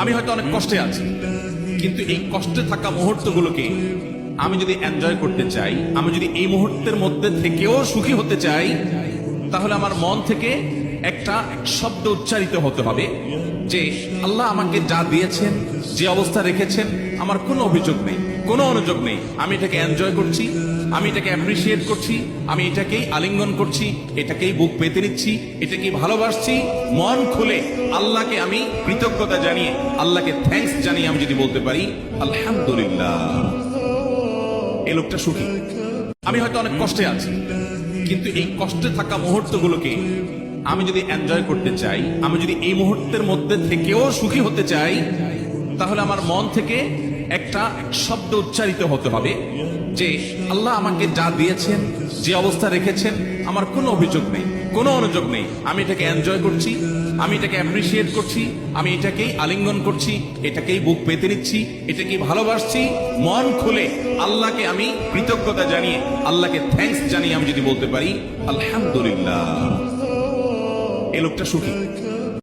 আমি হয়তো অনেক কষ্টে আছি, কিন্তু এই কষ্টে থাকা মুহূর্তগুলোকে আমি যদি এনজয় করতে চাই, আমি যদি এই মুহূর্তের মধ্যে থেকেও সুখী হতে চাই, তাহলে আমার মন থেকে একটা শব্দ উচ্চারিত হতে হবে যে আল্লাহ আমাকে যা দিয়েছেন, যে অবস্থা রেখেছেন, আমার কোনো অভিযোগ নেই, কোনো অনুযোগ নেই। আমি এটাকে এনজয় করছি, আমি এটাকে অ্যাপ্রিসিয়েট করছি, আমি এটাকেই আলিঙ্গন করছি, এটাকেই বুক পেতে নিচ্ছি, এটাকেই ভালোবাসছি। মন খুলে আল্লাহকে আমি কৃতজ্ঞতা জানিয়ে, আল্লাহকে থ্যাঙ্কস জানিয়ে আমি যদি বলতে পারি আলহামদুলিল্লাহ, এই লোকটা সুখী। আমি হয়তো অনেক কষ্টে আছি, কিন্তু এই কষ্টে থাকা মুহূর্তগুলোকে আমি যদি এনজয় করতে চাই, আমি যদি এই মুহূর্তের মধ্যে থেকেও সুখী হতে চাই, তাহলে আমার মন থেকে একটা শব্দ উচ্চারিত হতে হবে যে আল্লাহ আমাকে যা দিয়েছেন, যে অবস্থা রেখেছেন, আমার কোনো অভিযোগ নেই, কোনো অনুযোগ নেই। আমি এটাকে এনজয় করছি, আমি এটাকে অ্যাপ্রিসিয়েট করছি, আমি এটাকেই আলিঙ্গন করছি, এটাকেই বুক পেতে নিচ্ছি, এটাকেই ভালোবাসছি। মন খুলে আল্লাহকে আমি কৃতজ্ঞতা জানিয়ে, আল্লাহকে থ্যাঙ্কস জানিয়ে আমি যদি বলতে পারি আলহামদুলিল্লাহ, এই লোকটা সুখী।